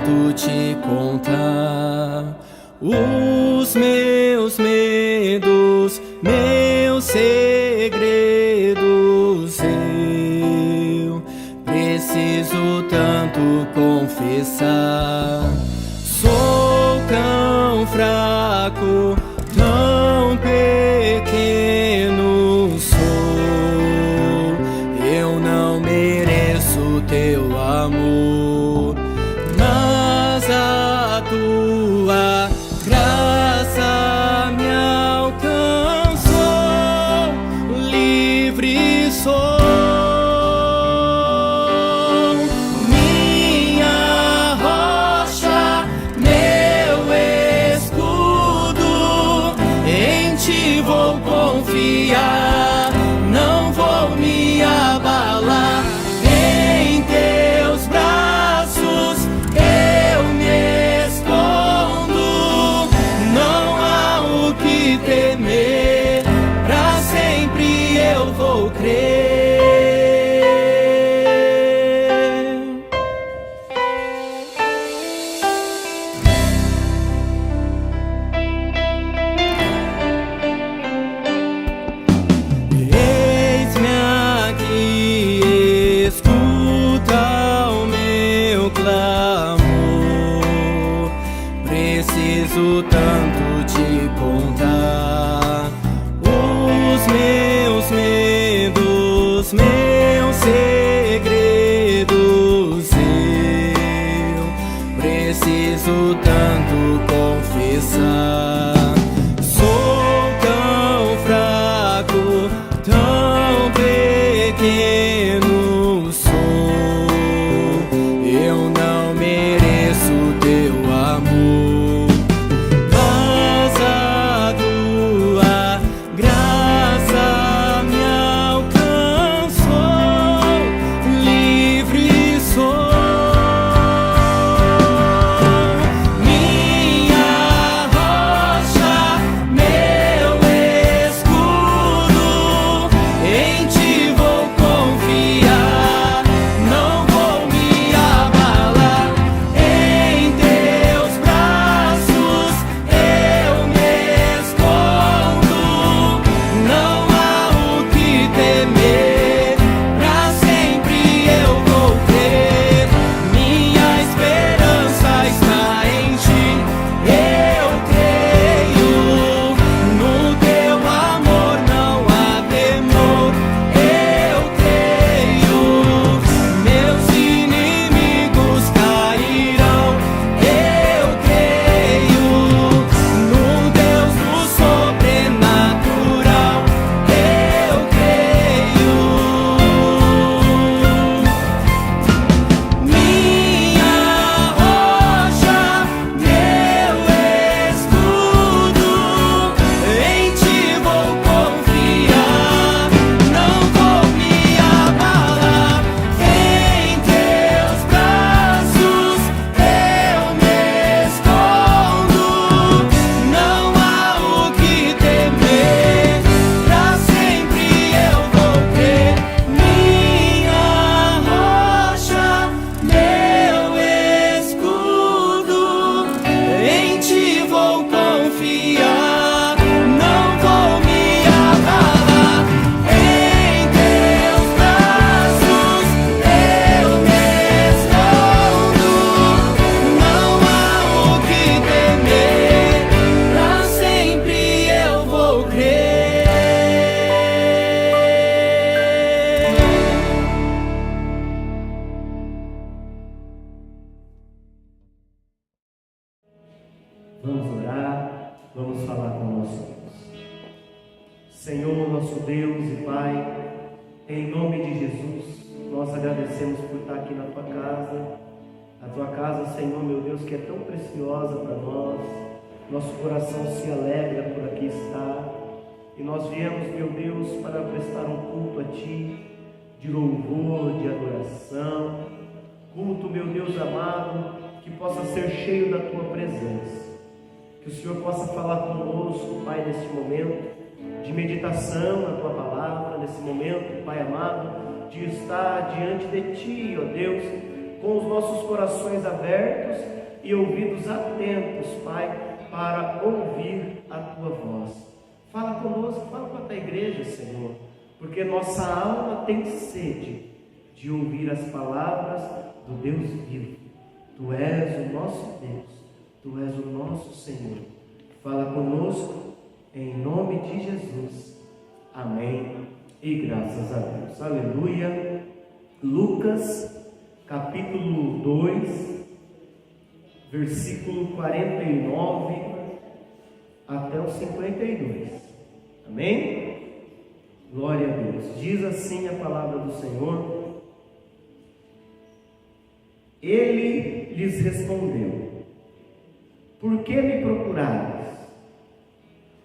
tanto te contar. Os meus medos, meus segredos, eu preciso tanto confessar. Sou tão fraco, tão pequeno sou. Eu não mereço teu amor, mas a tua graça me alcançou. Livre sou. Vou confiar, não vou me abalar. Em teus braços eu me escondo. Não há o que temer, pra sempre eu vou crer. Preciso tanto te contar. Os meus medos, meus segredos, eu preciso tanto confessar. Sou tão fraco, tão pequeno sou. Eu não mereço teu amor, Vamos orar, vamos falar com o nosso Deus. Senhor, nosso Deus e Pai, em nome de Jesus, nós agradecemos por estar aqui na Tua casa. A Tua casa, Senhor, meu Deus, que é tão preciosa para nós. Nosso coração se alegra por aqui estar. E nós viemos, meu Deus, para prestar um culto a Ti, de louvor, de adoração. Culto, meu Deus amado, que possa ser cheio da Tua presença. Que o Senhor possa falar conosco, Pai, neste momento de meditação na Tua palavra, nesse momento, Pai amado, de estar diante de Ti, ó Deus, com os nossos corações abertos e ouvidos atentos, Pai, para ouvir a Tua voz. Fala conosco, fala com a Tua igreja, Senhor, porque nossa alma tem sede de ouvir as palavras do Deus vivo. Tu és o nosso Deus, Tu és o nosso Senhor. Fala conosco, em nome de Jesus. Amém. E graças a Deus. Aleluia. Lucas, capítulo 2, versículo 49 até o 52. Amém? Glória a Deus. Diz assim a palavra do Senhor. Ele lhes respondeu: por que me procurais?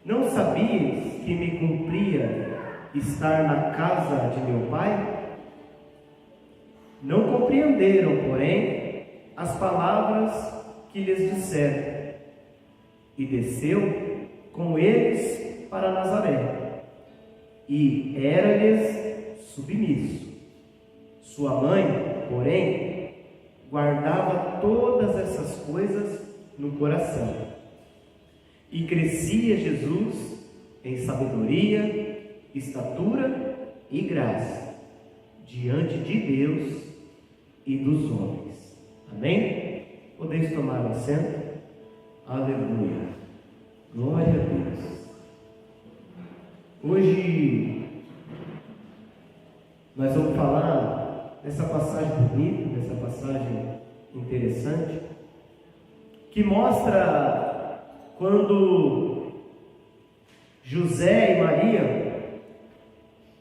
Não sabias que me cumpria estar na casa de meu pai? Não compreenderam, porém, as palavras que lhes disseram. E desceu com eles para Nazaré, e era-lhes submisso. Sua mãe, porém, guardava todas essas coisas no coração. E crescia Jesus em sabedoria, estatura e graça diante de Deus e dos homens. Amém? Podeis tomar assento? Aleluia. Glória a Deus. Hoje nós vamos falar dessa passagem bonita, dessa passagem interessante, que mostra quando José e Maria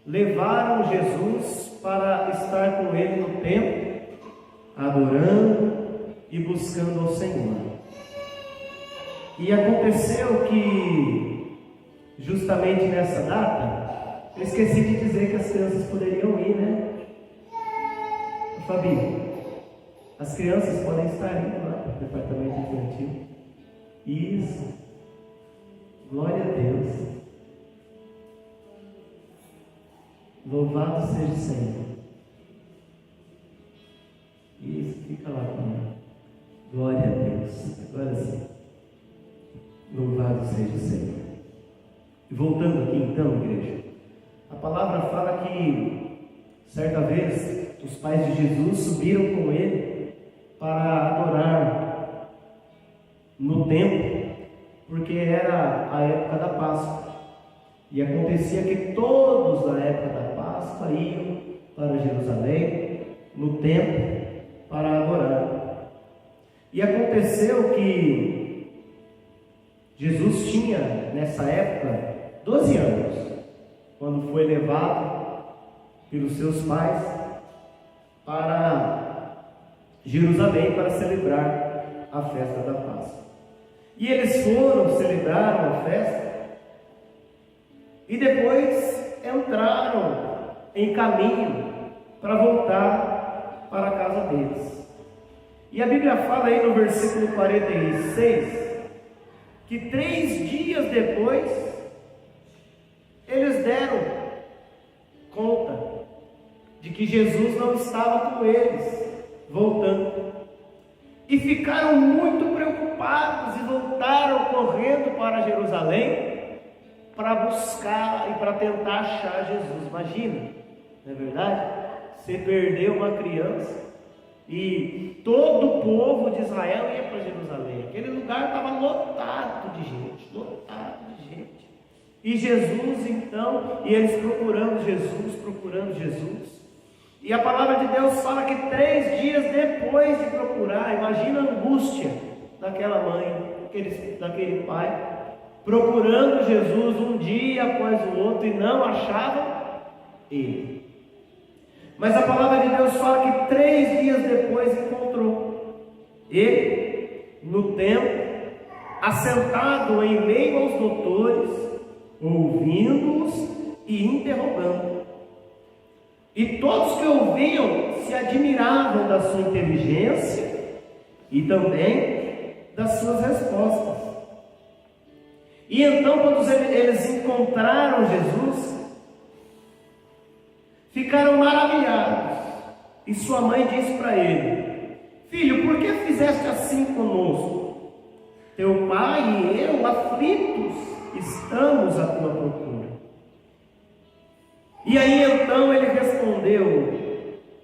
levaram Jesus para estar com ele no templo, adorando e buscando ao Senhor. E aconteceu que, justamente nessa data, eu esqueci de dizer que as crianças poderiam ir, né? Fabi, as crianças podem estar indo lá para o departamento infantil. Isso. Glória a Deus. Louvado seja o Senhor. Isso, fica lá comigo. Glória a Deus. Agora sim. Louvado seja o Senhor. E voltando aqui então, igreja, a palavra fala que certa vez os pais de Jesus subiram com ele para adorar no templo, porque era a época da Páscoa. E acontecia que todos na época da Páscoa iam para Jerusalém, no templo, para adorar. E aconteceu que Jesus tinha, nessa época, 12 anos, quando foi levado pelos seus pais para Jerusalém para celebrar a festa da Páscoa. E eles foram, celebraram a festa, e depois entraram em caminho para voltar para a casa deles. E a Bíblia fala aí no versículo 46, que 3 dias depois, eles deram conta de que Jesus não estava com eles, voltando. E ficaram muito preocupados e voltaram correndo para Jerusalém para buscar e para tentar achar Jesus. Imagina, não é verdade? Você perdeu uma criança e todo o povo de Israel ia para Jerusalém. Aquele lugar estava lotado de gente, lotado de gente. E Jesus então, e eles procurando Jesus. E a palavra de Deus fala que 3 dias depois de procurar, imagina a angústia daquela mãe, daquele pai, procurando Jesus um dia após o outro e não achavam ele. Mas a palavra de Deus fala que 3 dias depois encontrou ele no templo, assentado em meio aos doutores, ouvindo-os e interrogando. E todos que ouviam se admiravam da sua inteligência e também das suas respostas. E então, quando eles encontraram Jesus, ficaram maravilhados. E sua mãe disse para ele: Filho, por que fizeste assim conosco? Teu pai e eu, aflitos, estamos à tua procura. E aí então ele respondeu: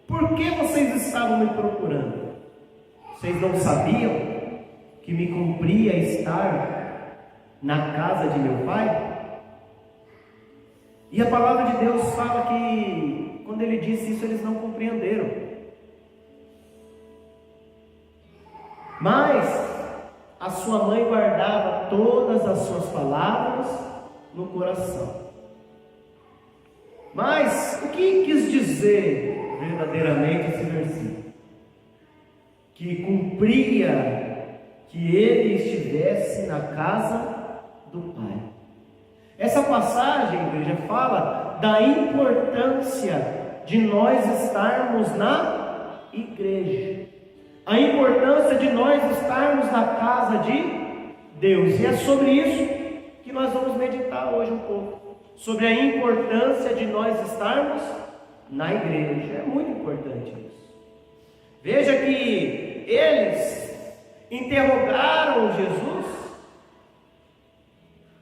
por que vocês estavam me procurando? Vocês não sabiam que me cumpria estar na casa de meu pai? E a palavra de Deus fala que quando ele disse isso, eles não compreenderam. Mas a sua mãe guardava todas as suas palavras no coração. Mas o que quis dizer verdadeiramente esse versículo? Que cumpria que ele estivesse na casa do Pai. Essa passagem, igreja, fala da importância de nós estarmos na igreja, a importância de nós estarmos na casa de Deus. E é sobre isso que nós vamos meditar hoje um pouco, sobre a importância de nós estarmos na igreja. É muito importante isso. Veja que eles interrogaram Jesus,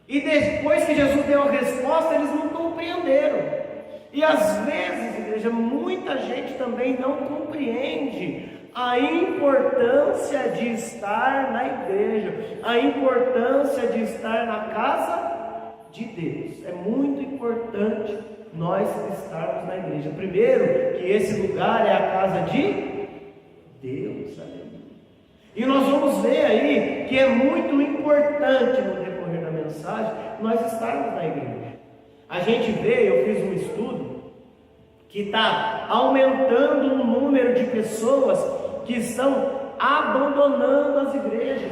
e depois que Jesus deu a resposta, eles não compreenderam. E às vezes, igreja, muita gente também não compreende a importância de estar na igreja, a importância de estar na casa de Deus. É muito importante nós estarmos na igreja. Primeiro, que esse lugar é a casa de Deus. Aleluia. E nós vamos ver aí que é muito importante no decorrer da mensagem nós estarmos na igreja. A gente vê, eu fiz um estudo que está aumentando o número de pessoas que estão abandonando as igrejas.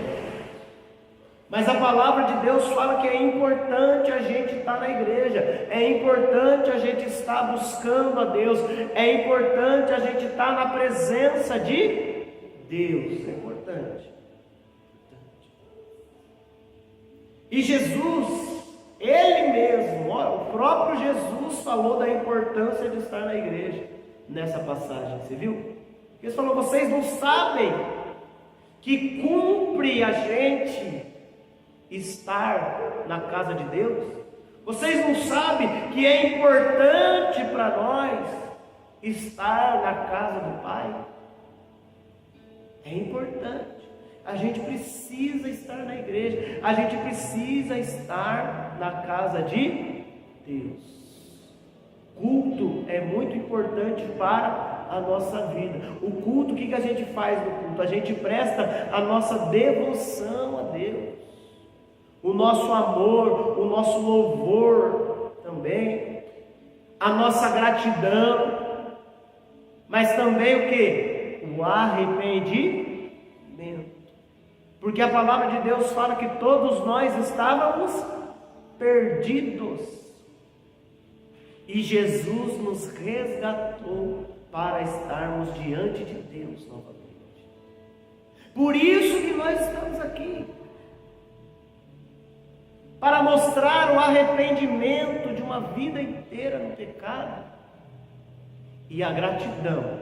Mas a palavra de Deus fala que é importante a gente estar na igreja, é importante a gente estar buscando a Deus, é importante a gente estar na presença de Deus, é importante. E Jesus, Ele mesmo, o próprio Jesus falou da importância de estar na igreja nessa passagem, você viu? Ele falou: vocês não sabem que cumpre a gente estar na casa de Deus? Vocês não sabem que é importante para nós estar na casa do Pai? É importante. A gente precisa estar na igreja, a gente precisa estar na casa de Deus. Culto é muito importante para a nossa vida. O culto, o que a gente faz no culto? A gente presta a nossa devoção a Deus, o nosso amor, o nosso louvor também, a nossa gratidão, mas também o que? O arrependimento. Porque a palavra de Deus fala que todos nós estávamos perdidos e Jesus nos resgatou para estarmos diante de Deus novamente. Por isso que nós estamos aqui, para mostrar o arrependimento de uma vida inteira no pecado e a gratidão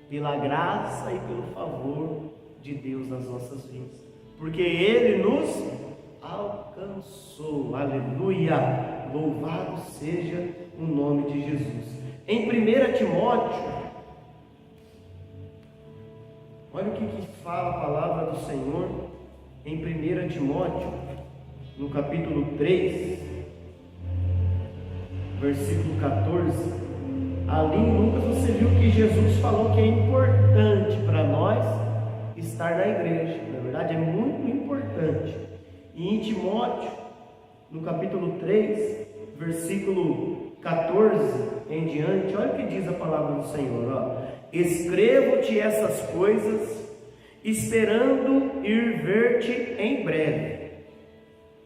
pela graça e pelo favor de Deus nas nossas vidas, porque Ele nos alcançou. Aleluia! Louvado seja o nome de Jesus. Em 1 Timóteo, olha o que fala a palavra do Senhor em 1 Timóteo, no capítulo 3, versículo 14. Ali em Lucas você viu que Jesus falou que é importante para nós estar na igreja. Na verdade é muito importante. E em Timóteo, no capítulo 3, versículo 14 em diante, olha o que diz a palavra do Senhor. Escrevo-te essas coisas, esperando ir ver-te em breve,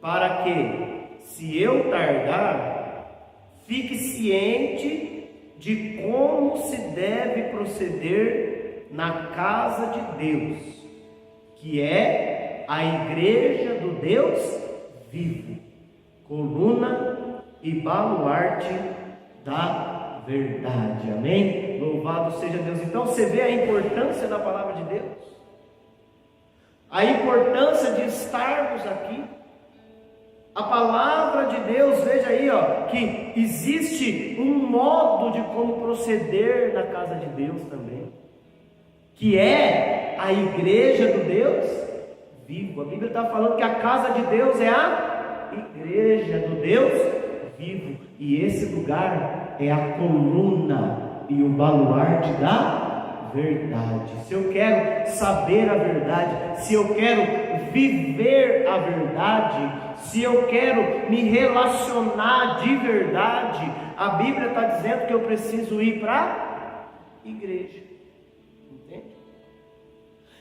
para que, se eu tardar, fique ciente de como se deve proceder na casa de Deus, que é a igreja do Deus vivo, coluna e baluarte da verdade. Amém? Amém? Louvado seja Deus. Então você vê a importância da palavra de Deus, a importância de estarmos aqui. A palavra de Deus, veja aí, que existe um modo de como proceder na casa de Deus também, que é a igreja do Deus vivo. A Bíblia está falando que a casa de Deus é a igreja do Deus vivo, e esse lugar é a coluna e o baluarte da verdade. Se eu quero saber a verdade, se eu quero viver a verdade, se eu quero me relacionar de verdade, a Bíblia está dizendo que eu preciso ir para a igreja. Entende?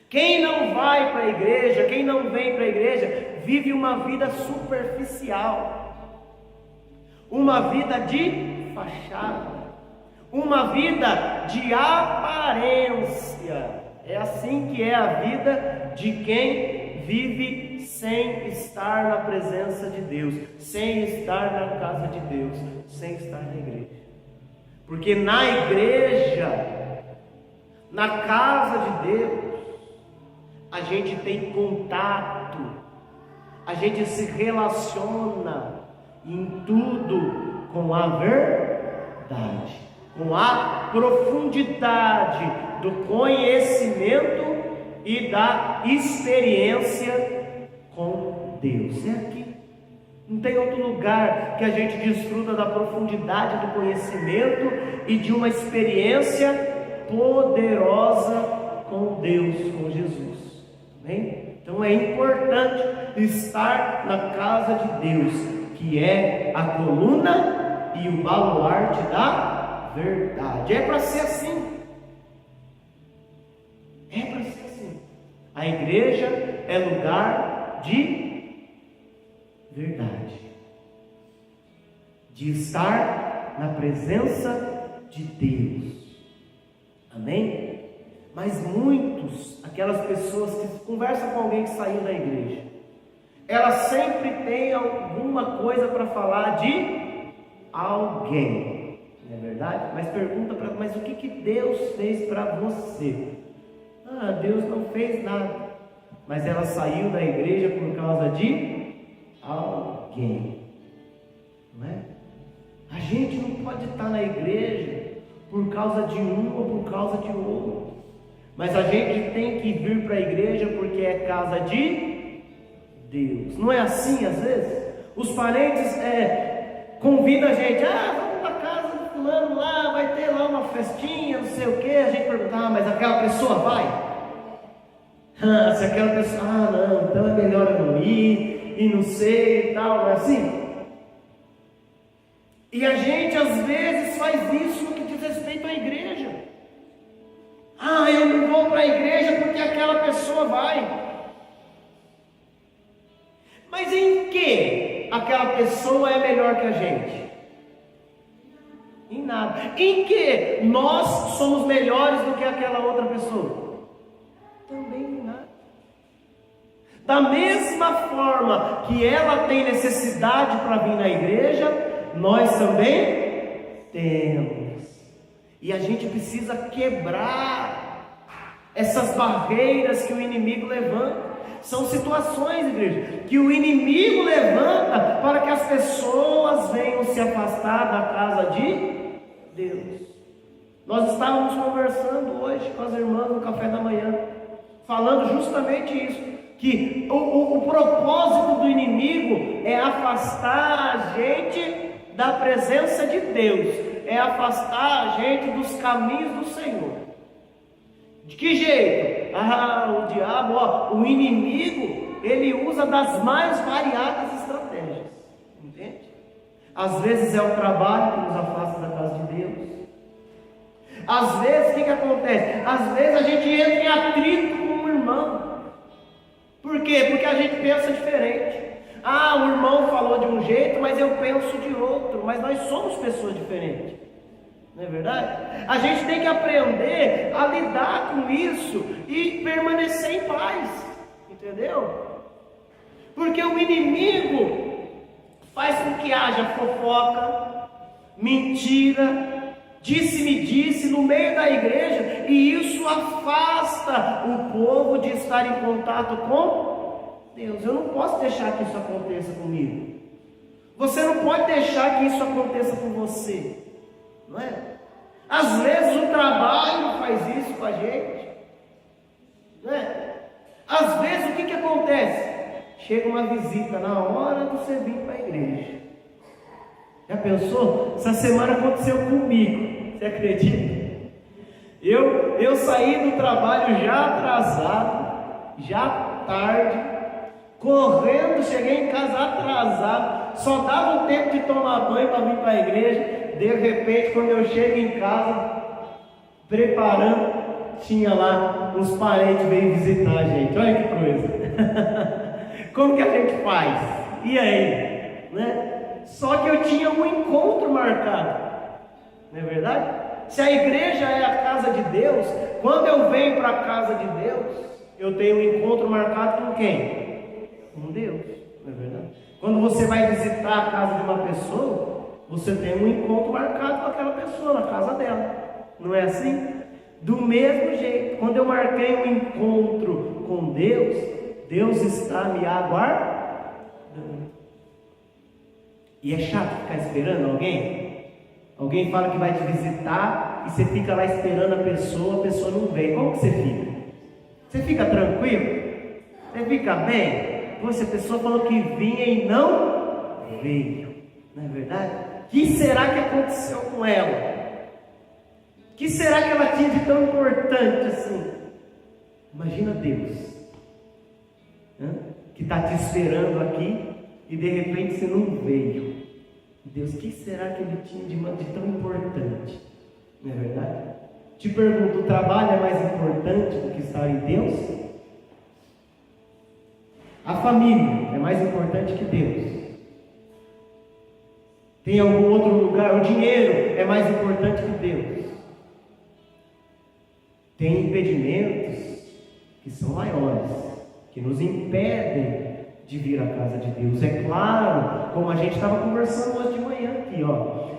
Quem não vai para a igreja, quem não vem para a igreja, vive uma vida superficial, uma vida de fachada, uma vida de aparência. É assim que é a vida de quem vive sem estar na presença de Deus, sem estar na casa de Deus, sem estar na igreja. Porque na igreja, na casa de Deus, a gente tem contato, a gente se relaciona em tudo com a verdade, com a profundidade do conhecimento e da experiência com Deus. É aqui. Não tem outro lugar que a gente desfruta da profundidade do conhecimento e de uma experiência poderosa com Deus, com Jesus. Amém? Então é importante estar na casa de Deus, que é a coluna e o baluarte da verdade. É para ser assim. É para ser assim. A igreja é lugar de verdade, de estar na presença de Deus. Amém? Mas muitos, aquelas pessoas que conversam com alguém que saiu da igreja, elas sempre têm alguma coisa para falar de alguém, não é verdade? Mas pergunta para, mas o que Deus fez para você? Ah, Deus não fez nada. Mas ela saiu da igreja por causa de alguém, não é? A gente não pode estar na igreja por causa de um ou por causa de outro, mas a gente tem que vir para a igreja porque é casa de Deus. Não é assim às vezes? Os parentes convidam a gente, vamos para casa do fulano lá, vai ter lá uma festinha, não sei o que. A gente pergunta, mas aquela pessoa vai? Se aquela pessoa, não, então é melhor eu não ir, e não sei e tal, não é assim? E a gente às vezes faz isso no que diz respeito à igreja. Eu não vou para a igreja porque aquela pessoa vai. Mas em que aquela pessoa é melhor que a gente? Em nada. Em que nós somos melhores do que aquela outra pessoa? Também em nada. Da mesma forma que ela tem necessidade para vir na igreja, nós também temos. E a gente precisa quebrar essas barreiras que o inimigo levanta. São situações, igreja, que o inimigo levanta para que as pessoas venham se afastar da casa de Deus. Nós estávamos conversando hoje com as irmãs no café da manhã, falando justamente isso, que o propósito do inimigo é afastar a gente da presença de Deus, é afastar a gente dos caminhos do Senhor. De que jeito? O diabo, o inimigo, ele usa das mais variadas estratégias, entende? Às vezes é o trabalho que nos afasta da casa de Deus. Às vezes, o que acontece? Às vezes a gente entra em atrito com um irmão. Por quê? Porque a gente pensa diferente. O irmão falou de um jeito, mas eu penso de outro. Mas nós somos pessoas diferentes, não é verdade? A gente tem que aprender a lidar com isso e permanecer em paz, entendeu? Porque o inimigo faz com que haja fofoca, mentira, disse-me-disse no meio da igreja, e isso afasta o povo de estar em contato com Deus. Eu não posso deixar que isso aconteça comigo. Você não pode deixar que isso aconteça com você, não é? Às vezes o trabalho faz isso com a gente, não é? Às vezes o que acontece? Chega uma visita na hora de você vir para a igreja. Já pensou? Essa semana aconteceu comigo, você acredita? Eu saí do trabalho já atrasado, já tarde, correndo, cheguei em casa atrasado, só dava o tempo de tomar banho para vir para a igreja. De repente, quando eu chego em casa, preparando, tinha lá uns parentes veio visitar a gente. Olha que coisa. Como que a gente faz? E aí? Né? Só que eu tinha um encontro marcado. Não é verdade? Se a igreja é a casa de Deus, quando eu venho para a casa de Deus, eu tenho um encontro marcado com quem? Com Deus. Não é verdade? Quando você vai visitar a casa de uma pessoa, você tem um encontro marcado com aquela pessoa, na casa dela. Não é assim? Do mesmo jeito, quando eu marquei um encontro com Deus, Deus está me aguardando. E é chato ficar esperando alguém? Alguém fala que vai te visitar e você fica lá esperando a pessoa não vem. Como que você fica? Você fica tranquilo? Você fica bem? Poxa, a pessoa falou que vinha e não veio. Não é verdade? O que será que aconteceu com ela? O que será que ela tinha de tão importante assim? Imagina Deus, que está te esperando aqui e de repente você não veio. Deus, o que será que ele tinha de tão importante? Não é verdade? Te pergunto, o trabalho é mais importante do que estar em Deus? A família é mais importante que Deus? Tem algum outro lugar? O dinheiro é mais importante que Deus? Tem impedimentos que são maiores, que nos impedem de vir à casa de Deus. É claro, como a gente estava conversando hoje de manhã aqui,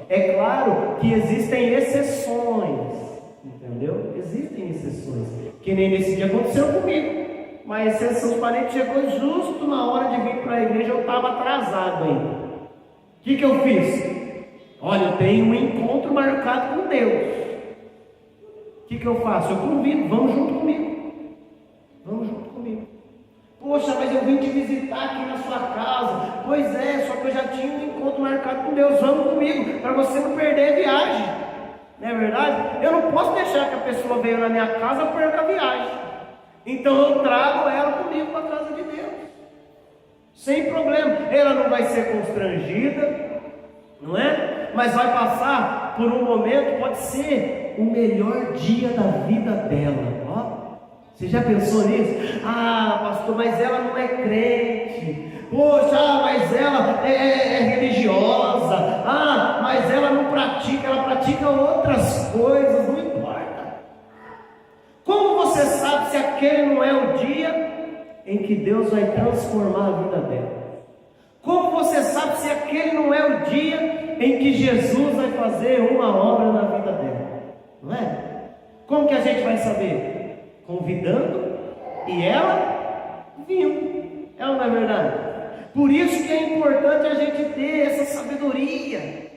é claro que existem exceções, entendeu? Existem exceções, que nem nesse dia aconteceu comigo. Uma exceção, o parente chegou justo na hora de vir para a igreja, eu estava atrasado ainda. O que eu fiz? Olha, eu tenho um encontro marcado com Deus. O que eu faço? Eu convido, vamos junto comigo. Vamos junto comigo. Poxa, mas eu vim te visitar aqui na sua casa. Pois é, só que eu já tinha um encontro marcado com Deus. Vamos comigo, para você não perder a viagem. Não é verdade? Eu não posso deixar que a pessoa veio na minha casa e perca a viagem. Então eu trago ela comigo para a casa de Deus. Sem problema. Ela não vai ser constrangida, não é? Mas vai passar por um momento, pode ser o melhor dia da vida dela. Você já pensou nisso? Ah, pastor, mas ela não é crente. Poxa, mas ela é religiosa. Ah, mas ela não pratica, ela pratica outras coisas. Não importa. Como você sabe se aquele não é o dia em que Deus vai transformar a vida dela? Como você sabe se aquele não é o dia em que Jesus vai fazer uma obra na vida dela? Não é? Como que a gente vai saber? Convidando e ela vindo. É ou não é verdade? Por isso que é importante a gente ter essa sabedoria,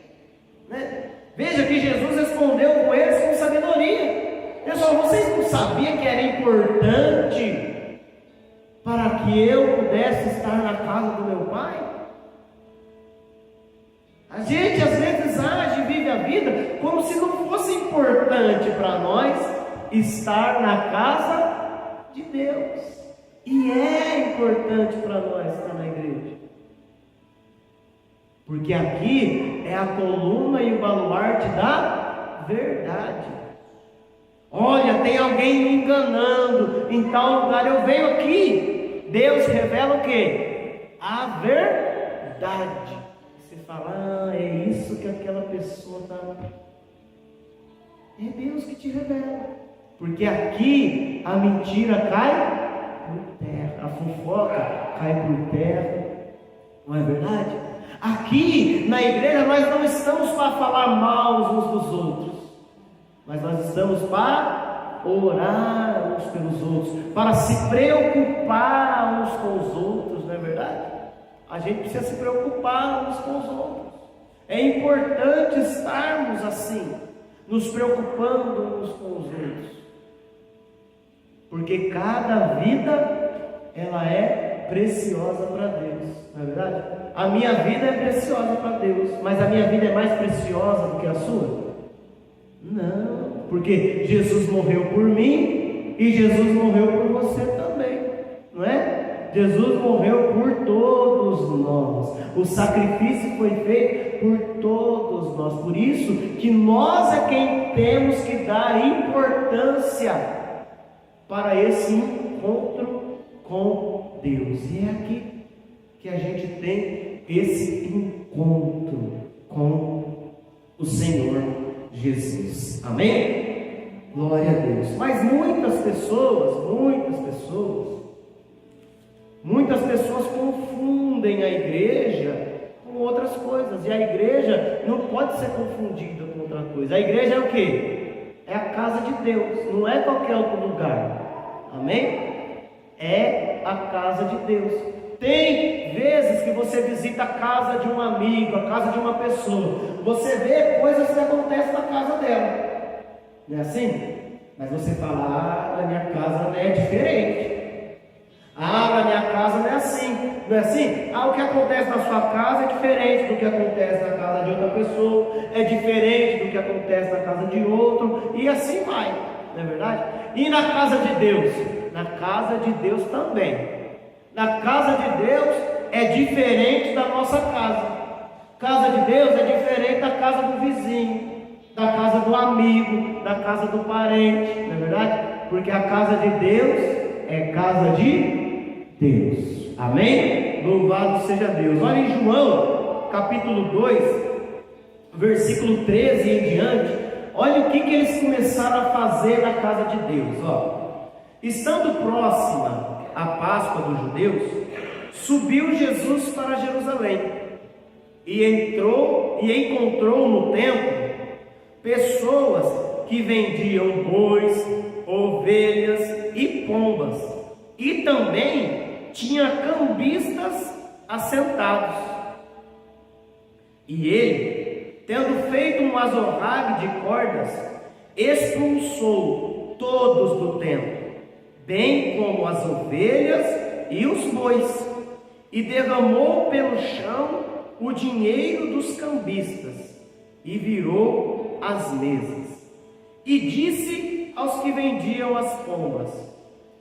né? Veja que Jesus respondeu com eles com sabedoria. Pessoal, vocês não sabiam que era importante para que eu pudesse estar na casa do meu Pai? A gente às vezes age e vive a vida como se não fosse importante para nós estar na casa de Deus. E é importante para nós estar na igreja. Porque aqui é a coluna e o baluarte da verdade. Olha, tem alguém me enganando em tal lugar, eu venho aqui. Deus revela o quê? A verdade. Você fala, é isso que aquela pessoa está... É Deus que te revela. Porque aqui a mentira cai por terra, a fofoca cai por terra. Não é verdade? Aqui na igreja nós não estamos para falar mal uns dos outros. mas nós estamos para orar uns pelos outros, para se preocupar uns com os outros, não é verdade? A gente precisa se preocupar uns com os outros. É importante estarmos assim, nos preocupando uns com os outros, porque cada vida ela é preciosa para Deus, não é verdade? A minha vida é preciosa para Deus, mas a minha vida é mais preciosa do que a sua? Não, porque Jesus morreu por mim e Jesus morreu por você também, não é? Jesus morreu por todos nós, o sacrifício foi feito por todos nós, por isso que nós é quem temos que dar importância para esse encontro com Deus. E é aqui que a gente tem esse encontro com o Senhor Jesus. Amém? Glória a Deus. Mas muitas pessoas confundem a igreja com outras coisas. E a igreja não pode ser confundida com outra coisa. A igreja é o quê? É a casa de Deus, não é qualquer outro lugar. Amém? É a casa de Deus. Tem vezes que você visita a casa de um amigo, a casa de uma pessoa, você vê coisas que acontecem na casa dela, não é assim? Mas você fala, na minha casa é diferente. Na minha casa não é assim, não é assim? O que acontece na sua casa é diferente do que acontece na casa de outra pessoa, é diferente do que acontece na casa de outro, e assim vai, não é verdade? E na casa de Deus? Na casa de Deus também. Na casa de Deus é diferente da nossa casa. Casa de Deus é diferente da casa do vizinho, da casa do amigo, da casa do parente, não é verdade? Porque a casa de Deus é casa de Deus. Amém? Louvado seja Deus. Olha em João, capítulo 2, versículo 13 em diante. Olha o que eles começaram a fazer na casa de Deus. Estando próxima a Páscoa dos judeus, subiu Jesus para Jerusalém e encontrou no templo pessoas que vendiam bois, ovelhas e pombas, e também tinha cambistas assentados. E ele, tendo feito um azorrague de cordas, expulsou todos do templo, bem como as ovelhas e os bois, e derramou pelo chão o dinheiro dos cambistas, e virou as mesas, e disse aos que vendiam as pombas: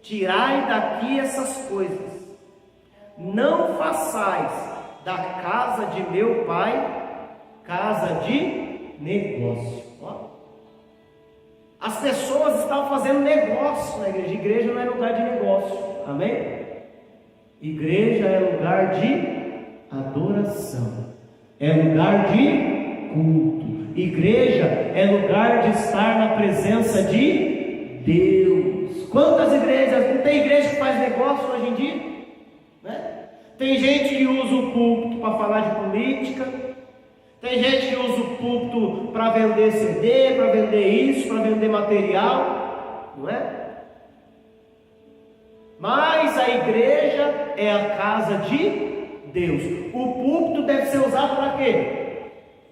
tirai daqui essas coisas, não façais da casa de meu pai casa de negócio. As pessoas estavam fazendo negócio na igreja. Igreja não é lugar de negócio, amém? Igreja é lugar de adoração, é lugar de culto. Igreja é lugar de estar na presença de Deus. Quantas igrejas? Não tem igreja que faz negócio hoje em dia, né? Tem gente que usa o púlpito para falar de política. Tem gente que usa o púlpito para vender CD, para vender isso, para vender material, não é? Mas a igreja é a casa de Deus. O púlpito deve ser usado para quê?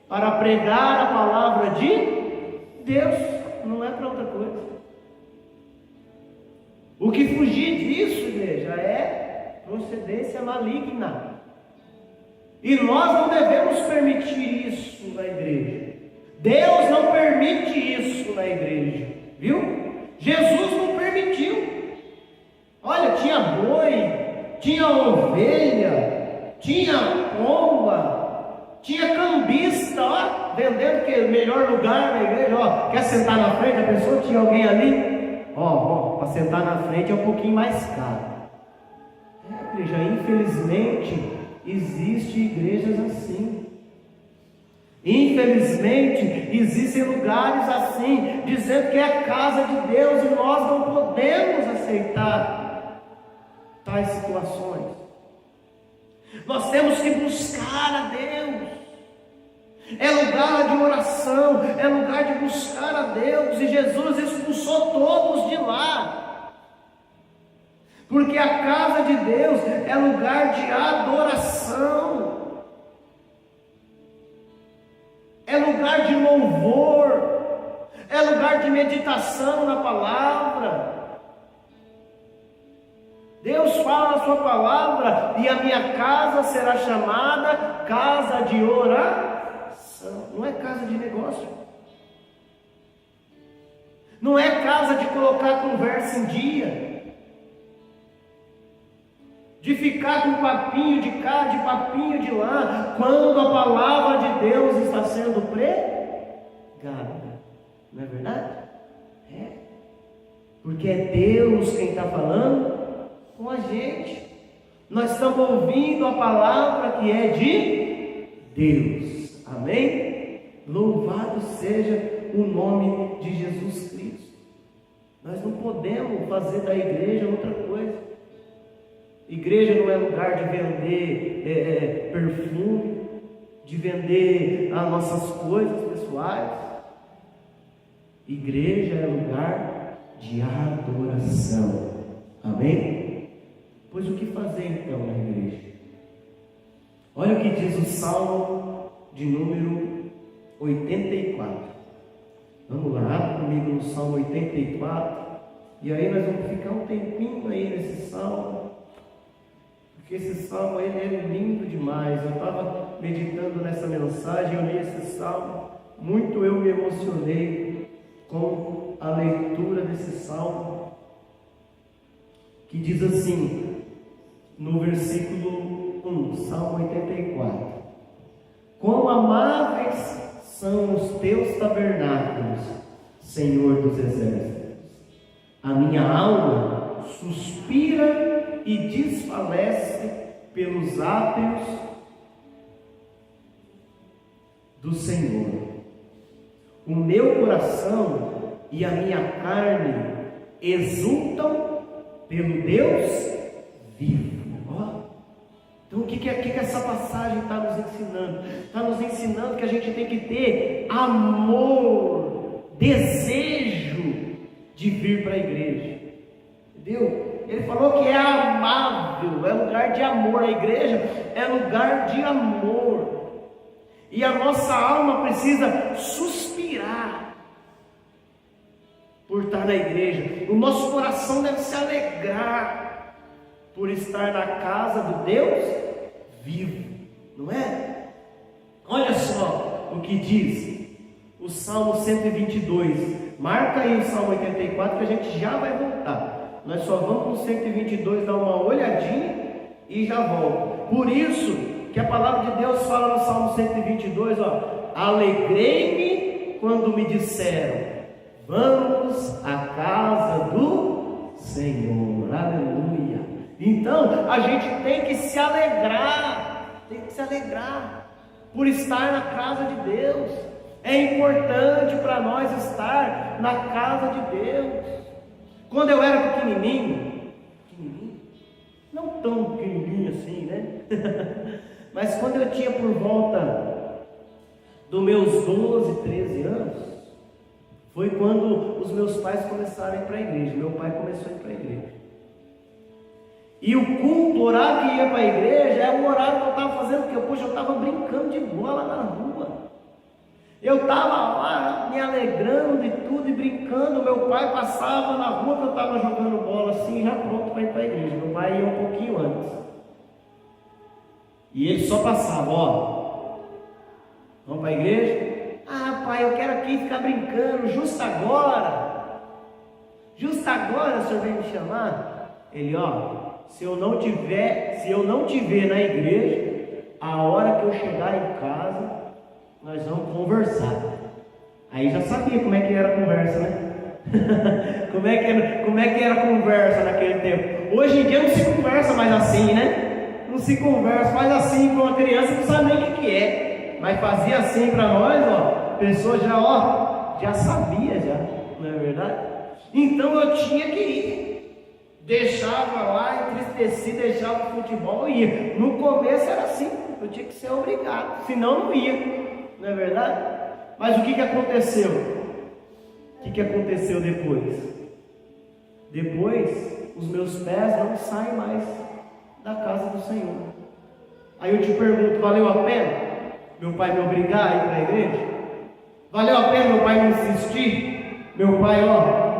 Para pregar a palavra de Deus, não é para outra coisa. O que fugir disso, igreja, é procedência maligna. E nós não devemos permitir isso na igreja. Deus não permite isso na igreja, viu? Jesus não permitiu. Olha, tinha boi, tinha ovelha, tinha pomba, tinha cambista, vendendo o que? O melhor lugar na igreja, quer sentar na frente? A pessoa tinha alguém ali, para sentar na frente é um pouquinho mais caro. Igreja, infelizmente, existem igrejas assim. Infelizmente, existem lugares assim, dizendo que é a casa de Deus, e nós não podemos aceitar tais situações. Nós temos que buscar a Deus. é lugar de oração, é lugar de buscar a Deus, e Jesus expulsou todos de lá, porque a casa de Deus é lugar de adoração, é lugar de louvor, é lugar de meditação na palavra. Deus fala na sua palavra, e a minha casa será chamada casa de oração. Não é casa de negócio, não é casa de colocar a conversa em dia, de ficar com papinho de cá, de papinho de lá, quando a palavra de Deus está sendo pregada. Não é verdade? É. Porque é Deus quem está falando com a gente. Nós estamos ouvindo a palavra que é de Deus. Amém? Louvado seja o nome de Jesus Cristo. Nós não podemos fazer da igreja outra coisa. Igreja não é lugar de vender perfume, de vender as nossas coisas pessoais. Igreja é lugar de adoração. Amém? Pois o que fazer então na igreja? Olha o que diz o Salmo de número 84. Vamos lá, abre comigo no Salmo 84. E aí nós vamos ficar um tempinho aí nesse Salmo, porque esse Salmo ele é lindo demais. Eu estava meditando nessa mensagem, eu li esse Salmo, muito eu me emocionei com a leitura desse Salmo, que diz assim, no versículo 1, Salmo 84: quão amáveis são os teus tabernáculos, Senhor dos exércitos. A minha alma suspira e desfalece pelos átrios do Senhor. O meu coração e a minha carne exultam pelo Deus vivo. Então o que essa passagem está nos ensinando? Está nos ensinando que a gente tem que ter amor, desejo de vir para a igreja. Entendeu? Ele falou que é amável, é lugar de amor. A igreja é lugar de amor. E a nossa alma precisa suspirar por estar na igreja. O nosso coração deve se alegrar por estar na casa do Deus vivo, não é? Olha só o que diz o Salmo 122. Marca aí o Salmo 84 que a gente já vai voltar. Nós só vamos no 122 dar uma olhadinha e já volta. Por isso que a palavra de Deus fala no Salmo 122, alegrei-me quando me disseram, vamos à casa do Senhor. Aleluia. Então a gente tem que se alegrar, por estar na casa de Deus. É importante para nós estar na casa de Deus. Quando eu era pequenininho, não tão pequenininho assim, né? Mas quando eu tinha por volta dos meus 12, 13 anos, foi quando os meus pais começaram a ir para a igreja. Meu pai começou a ir para a igreja. E o culto, o horário que ia para a igreja, é o horário que eu estava fazendo, porque eu estava brincando de bola na rua. Eu estava lá me alegrando de tudo e brincando. Meu pai passava na rua que eu estava jogando bola assim, já pronto para ir para a igreja. Meu pai ia um pouquinho antes. E ele só passava, vamos para a igreja? Ah, pai, eu quero aqui ficar brincando, justo agora o senhor vem me chamar? Ele, se eu não te ver na igreja, a hora que eu chegar em casa, nós vamos conversar. Aí já sabia como é que era a conversa, né? como é que era a conversa naquele tempo. Hoje em dia não se conversa mais assim, né? Não se conversa, faz assim para uma criança, não sabe nem o que é. Mas fazia assim para nós, a pessoa já sabia já, não é verdade? Então eu tinha que ir. Deixava lá, entristecido, deixava o futebol e ia. No começo era assim, eu tinha que ser obrigado, senão não ia. não é verdade? Mas o que aconteceu? O que aconteceu depois? Depois, os meus pés não saem mais da casa do Senhor. Aí eu te pergunto, valeu a pena meu pai me obrigar a ir para a igreja? Valeu a pena meu pai me insistir? Meu pai,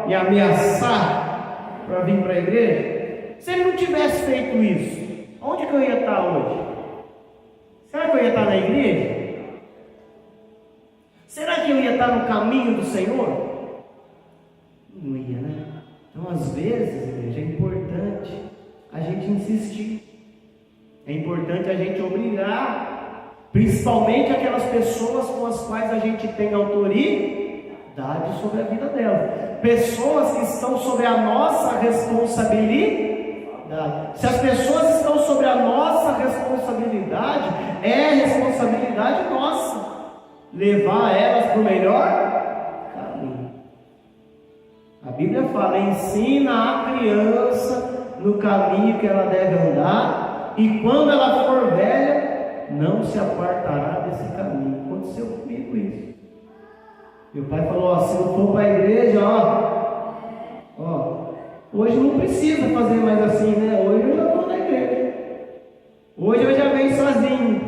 me ameaçar para vir para a igreja? Se ele não tivesse feito isso, onde que eu ia estar hoje? Será que eu ia estar na igreja? Será que eu ia estar no caminho do Senhor? Não ia, né? Então, às vezes, igreja, é importante a gente insistir. É importante a gente obrigar, principalmente aquelas pessoas com as quais a gente tem autoridade sobre a vida delas. Pessoas que estão sobre a nossa responsabilidade. Se as pessoas estão sobre a nossa responsabilidade, é responsabilidade nossa levar elas para o melhor caminho. A Bíblia fala: ensina a criança no caminho que ela deve andar, e quando ela for velha, não se apartará desse caminho. Aconteceu comigo isso. Meu pai falou: se eu for para a igreja, hoje não precisa fazer mais assim, né? Hoje eu já estou na igreja. Hoje eu já venho sozinho,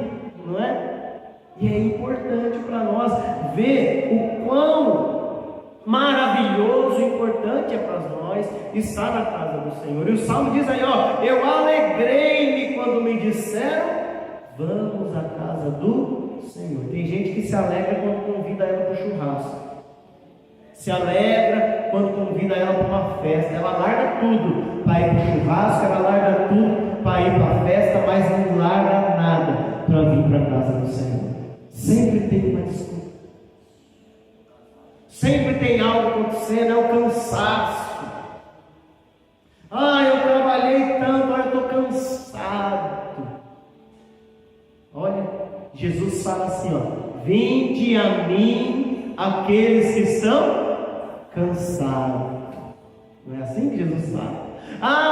não é? E é importante para nós ver o quão maravilhoso e importante é para nós estar na casa do Senhor. E o Salmo diz aí, eu alegrei-me quando me disseram, vamos à casa do Senhor. Tem gente que se alegra quando convida ela para o churrasco, se alegra quando convida ela para uma festa. Ela larga tudo para ir para o churrasco, ela larga tudo para ir para a festa, mas não larga nada para vir para a casa do Senhor. Sempre tem uma desculpa, sempre tem algo acontecendo, é o cansaço. Eu trabalhei tanto, eu estou cansado. Olha, Jesus fala assim, vinde a mim aqueles que estão cansados. Não é assim que Jesus fala?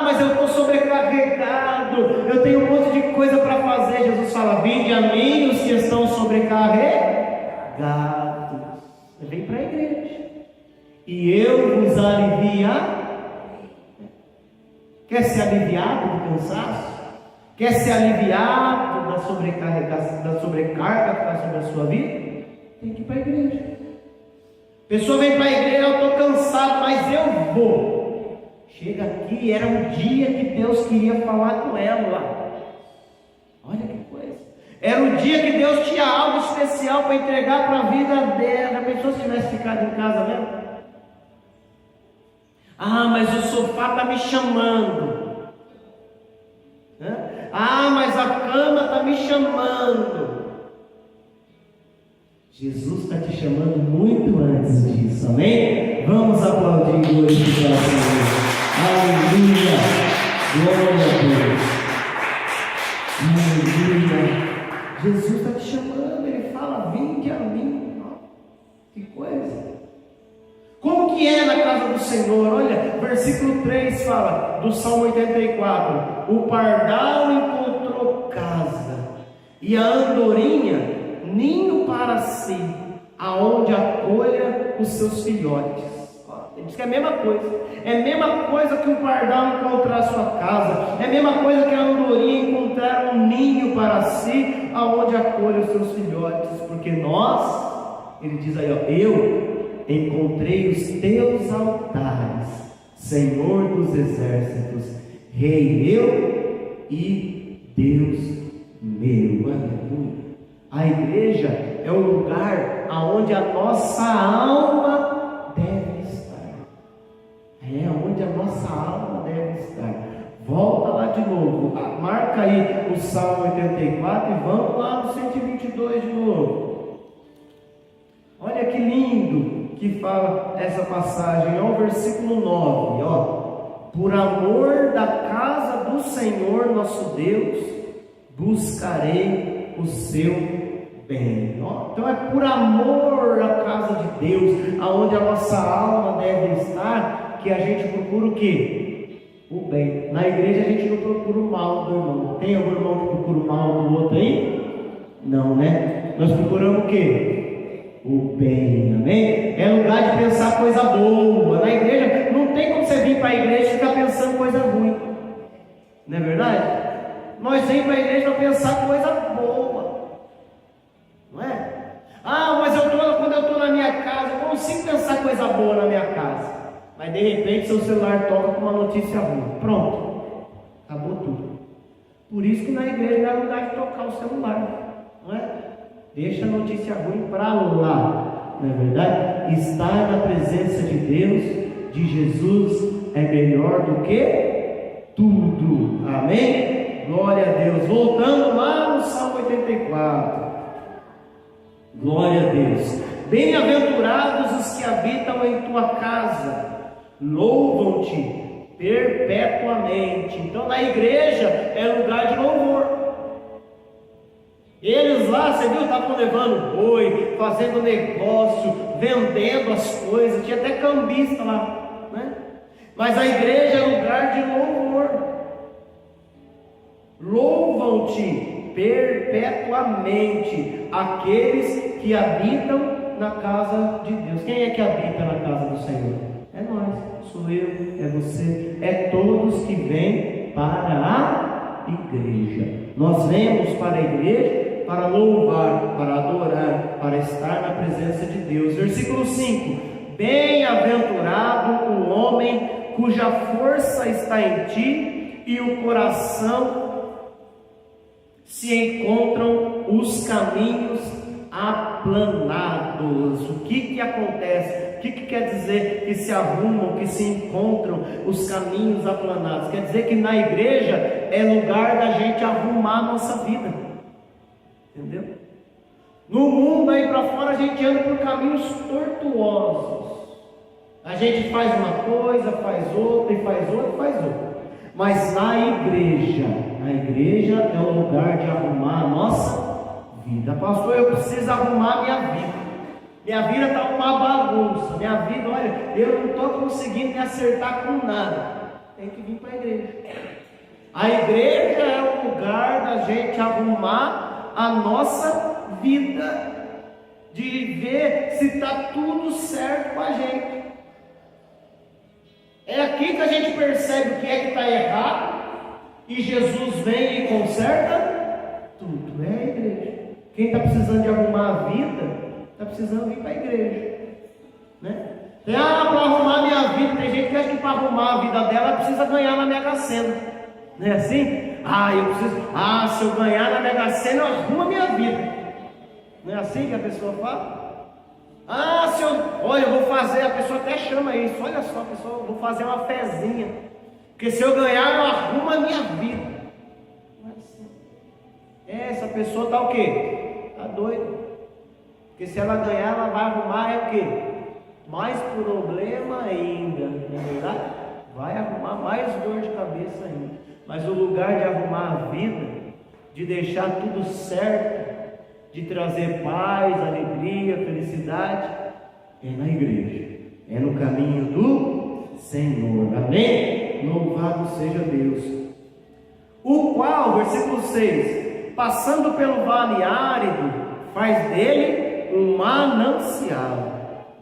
Mas eu estou sobrecarregado, eu tenho um monte de coisa para fazer. Jesus fala: vinde a mim os que estão sobrecarregados. Vem para a igreja e eu vos aliviar. Quer ser aliviado do cansaço? Quer ser aliviado da sobrecarga que está sobre a sua vida? Tem que ir para a igreja. A pessoa vem para a igreja: eu estou cansado, mas eu vou. Chega aqui, era um dia que Deus queria falar com ela lá. Olha que coisa. Era o dia que Deus tinha algo especial para entregar para a vida dela. A pessoa se tivesse ficado em casa mesmo. Mas o sofá está me chamando. Mas a cama está me chamando. Jesus está te chamando muito antes disso, amém? Vamos aplaudir hoje para o Senhor. Aleluia, glória a Deus. Aleluia. Jesus está te chamando, ele fala: vinde a mim. Que coisa. Como que é na casa do Senhor? Olha, versículo 3 fala do Salmo 84: o pardal encontrou casa, e a andorinha ninho para si, aonde acolha os seus filhotes. Ele diz que é a mesma coisa. É a mesma coisa que um pardal encontrar a sua casa. É a mesma coisa que a andorinha encontrar um ninho para si, aonde acolhe os seus filhotes. Porque nós, ele diz aí, eu encontrei os teus altares, Senhor dos exércitos, Rei meu e Deus meu. Aleluia. A igreja é o lugar aonde a nossa alma deve estar. É onde a nossa alma deve estar. Volta lá de novo, marca aí o Salmo 84 e vamos lá no 122 de novo. Olha que lindo que fala essa passagem, o versículo 9, por amor da casa do Senhor nosso Deus, buscarei o seu bem. Então é por amor à casa de Deus, aonde a nossa alma deve estar, que a gente procura o quê? O bem. Na igreja a gente não procura o mal do irmão. Tem algum irmão que procura o mal do outro aí? Não, né? Nós procuramos o quê? O bem, amém? É lugar de pensar coisa boa. Na igreja, não tem como você vir para a igreja e ficar pensando coisa ruim. Não é verdade? Nós vamos para a igreja para pensar coisa boa. Não é? Ah, mas quando eu estou na minha casa, eu consigo pensar coisa boa na minha casa. Mas de repente seu celular toca com uma notícia ruim. Pronto. Acabou tudo. Por isso que na igreja não é lugar de tocar o celular. Não é? Deixa a notícia ruim para lá. Não é verdade? Estar na presença de Deus, de Jesus, é melhor do que tudo. Amém? Glória a Deus. Voltando lá no Salmo 84. Glória a Deus. Bem-aventurados os que habitam em tua casa, louvam-te perpetuamente. Então na igreja é lugar de louvor. Eles lá, você viu, estavam levando boi, fazendo negócio, vendendo as coisas, tinha até cambista lá, né? Mas a igreja é lugar de louvor. Louvam-te perpetuamente aqueles que habitam na casa de Deus. Quem é que habita na casa do Senhor? É nós, sou eu, é você, é todos que vêm para a igreja. Nós vemos para a igreja para louvar, para adorar, para estar na presença de Deus. Versículo 5: bem-aventurado o homem cuja força está em ti e o coração se encontram os caminhos aplanados. O que acontece? O que quer dizer que se arrumam, que se encontram os caminhos aplanados? Quer dizer que na igreja é lugar da gente arrumar a nossa vida. Entendeu? No mundo aí para fora a gente anda por caminhos tortuosos. A gente faz uma coisa, faz outra, e faz outra, e faz outra. Mas na igreja é o lugar de arrumar a nossa vida. Pastor, eu preciso arrumar minha vida. Minha vida está uma bagunça. Minha vida, olha, eu não estou conseguindo me acertar com nada. Tem que vir para a igreja. A igreja é o lugar da gente arrumar a nossa vida, de ver se está tudo certo com a gente. É aqui que a gente percebe o que é que está errado, e Jesus vem e conserta tudo. É a igreja. Quem está precisando de arrumar a vida, está precisando vir para a igreja, né? Para arrumar a minha vida, tem gente que acha que para arrumar a vida dela precisa ganhar na Mega Sena. Não é assim? Se eu ganhar na Mega Sena, eu arrumo a minha vida. Não é assim que a pessoa fala? Eu vou fazer, a pessoa até chama isso. Olha só, pessoal, eu vou fazer uma fezinha, porque se eu ganhar, eu arrumo a minha vida. Não é assim. Essa pessoa está o quê? Está doida. Porque se ela ganhar, ela vai arrumar o quê? Mais problema ainda, não é verdade? Vai arrumar mais dor de cabeça ainda. Mas o lugar de arrumar a vida, de deixar tudo certo, de trazer paz, alegria, felicidade, é na igreja, é no caminho do Senhor. Amém? Louvado seja Deus. O qual, versículo 6, passando pelo vale árido, faz dele um manancial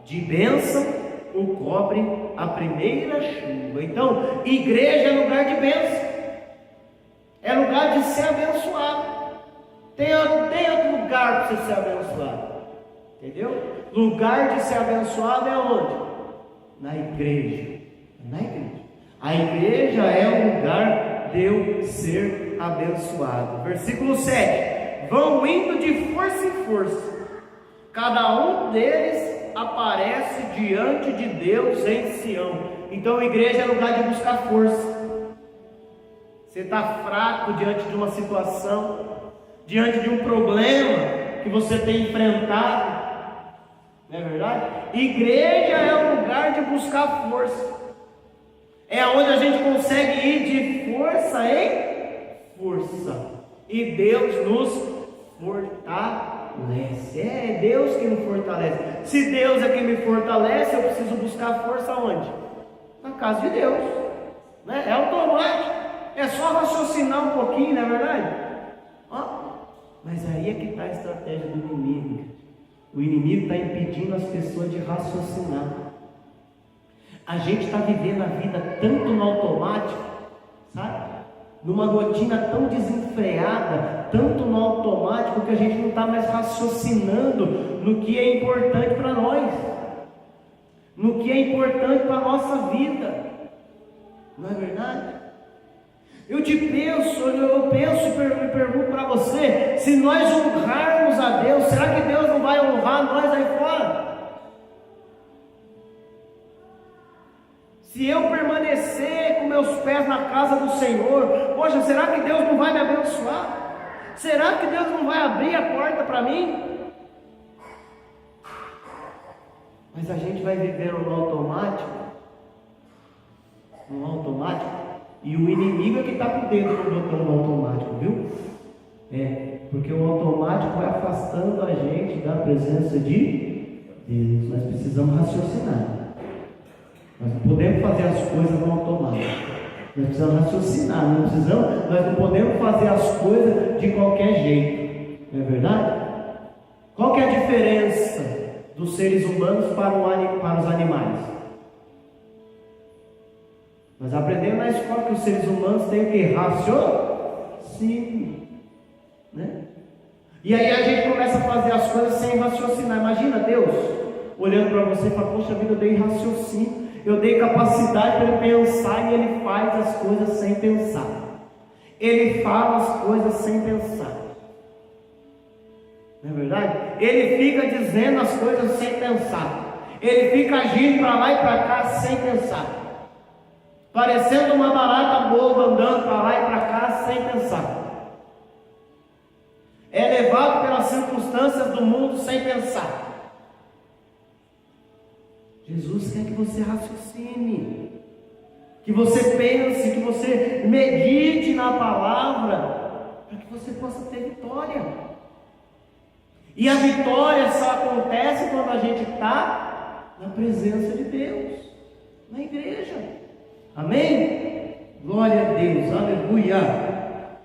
de bênção, o cobre a primeira chuva. Então, igreja é lugar de bênção, é lugar de ser abençoado. Tem outro lugar para você ser abençoado, entendeu? Lugar de ser abençoado é onde? Na igreja. Na igreja. A igreja é o lugar de eu ser abençoado. Versículo 7: vão indo de força em força, cada um deles aparece diante de Deus em Sião. Então a igreja é lugar de buscar força. Você está fraco diante de uma situação, diante de um problema que você tem enfrentado, não é verdade? Igreja é o lugar de buscar força, é onde a gente consegue ir de força em força, e Deus nos fortalece. É Deus que nos fortalece. Se Deus é quem me fortalece, eu preciso buscar força onde? Na casa de Deus, né? É automático, é só raciocinar um pouquinho, não é verdade? Mas aí é que está a estratégia do inimigo. O inimigo está impedindo as pessoas de raciocinar. A gente está vivendo a vida tanto no automático, sabe? Numa rotina tão desenfreada, tanto no automático, que a gente não está mais raciocinando no que é importante para nós, no que é importante para a nossa vida. Não é verdade? Eu penso e pergunto para você: se nós honrarmos a Deus, será que Deus não vai honrar nós aí fora? Se eu permanecer com meus pés na casa do Senhor, poxa, será que Deus não vai me abençoar? Será que Deus não vai abrir a porta para mim? Mas a gente vai vivendo no automático, e o inimigo é que está por dentro do botão no automático, viu? Porque o automático vai afastando a gente da presença de Deus. Nós precisamos raciocinar. Nós não podemos fazer as coisas no automático. Nós precisamos raciocinar. Nós não podemos fazer as coisas de qualquer jeito. Não é verdade? Qual que é a diferença dos seres humanos para os animais? Nós aprendemos na escola que os seres humanos têm que raciocínio, né? E aí a gente começa a fazer as coisas sem raciocinar. Imagina Deus olhando para você e fala: poxa vida, eu dei raciocínio, eu dei capacidade para ele pensar, e ele faz as coisas sem pensar. Ele fala as coisas sem pensar. Não é verdade? Ele fica dizendo as coisas sem pensar. Ele fica agindo para lá e para cá sem pensar. Parecendo uma barata boba andando para lá e para cá sem pensar. É levado pelas circunstâncias do mundo sem pensar. Jesus quer que você raciocine, que você pense, que você medite na palavra, para que você possa ter vitória. E a vitória só acontece quando a gente está na presença de Deus, na igreja. Amém? Glória a Deus, aleluia.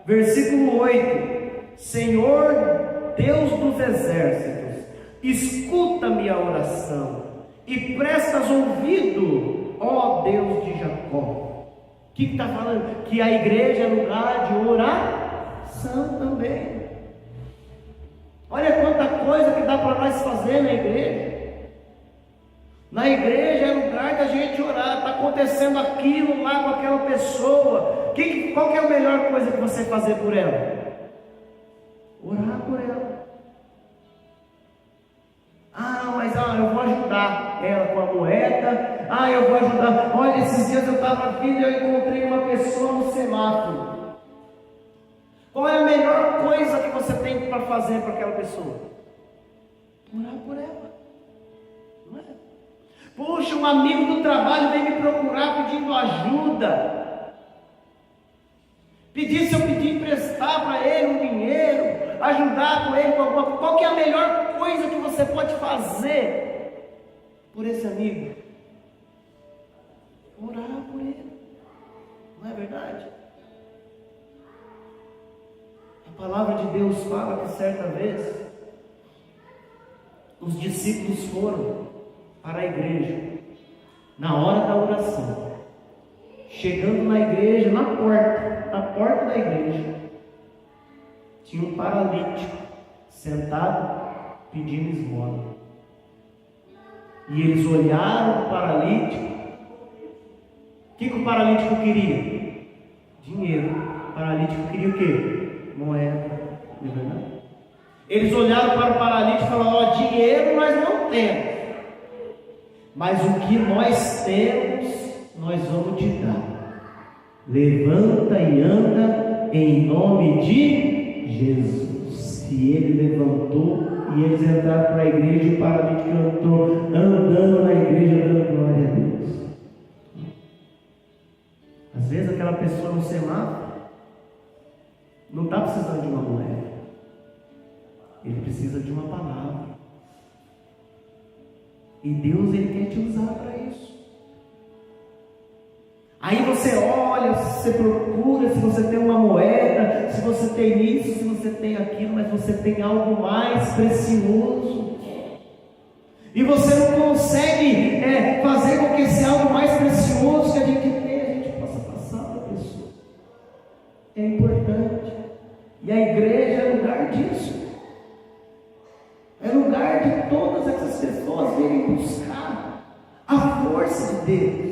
Versículo 8: Senhor Deus dos exércitos, escuta minha oração e prestas ouvido, ó Deus de Jacó. O que está falando? Que a igreja é lugar de oração também. Olha quanta coisa que dá para nós fazer na igreja. Na igreja é lugar da gente orar. Está acontecendo aquilo lá com aquela pessoa. Qual que é a melhor coisa que você fazer por ela? Orar por ela. Mas eu vou ajudar ela com a moeda. Eu vou ajudar. Olha, esses dias eu estava vindo e eu encontrei uma pessoa no semáforo. Qual é a melhor coisa que você tem para fazer para aquela pessoa? Orar por ela. Não é? Poxa, um amigo do trabalho veio me procurar pedindo ajuda. Se eu pedir emprestar para ele um dinheiro, ajudar com ele com alguma coisa. Qual que é a melhor coisa que você pode fazer por esse amigo? Orar por ele. Não é verdade? A palavra de Deus fala que certa vez os discípulos foram para a igreja na hora da oração. Chegando na igreja, na porta da igreja, tinha um paralítico sentado pedindo esmola. E eles olharam para o paralítico. O que o paralítico queria? Dinheiro. O paralítico queria o quê? Moeda. Não é verdade? Eles olharam para o paralítico e falaram: dinheiro nós não temos, mas o que nós temos, nós vamos te dar. Levanta e anda em nome de Jesus. E ele levantou e eles entraram para a igreja e o paralítico entrou andando na igreja, dando glória a Deus. Às vezes aquela pessoa no semáforo não está precisando de uma moeda, ele precisa de uma palavra. E Deus, ele quer te usar para isso. Aí você olha, você procura se você tem uma moeda, se você tem isso, se você tem aquilo, mas você tem algo mais precioso. E você não consegue fazer com que esse algo mais precioso que a gente tem, a gente possa passar para a pessoa. É importante. E a igreja é lugar disso. É lugar de todas essas pessoas virem buscar a força de Deus.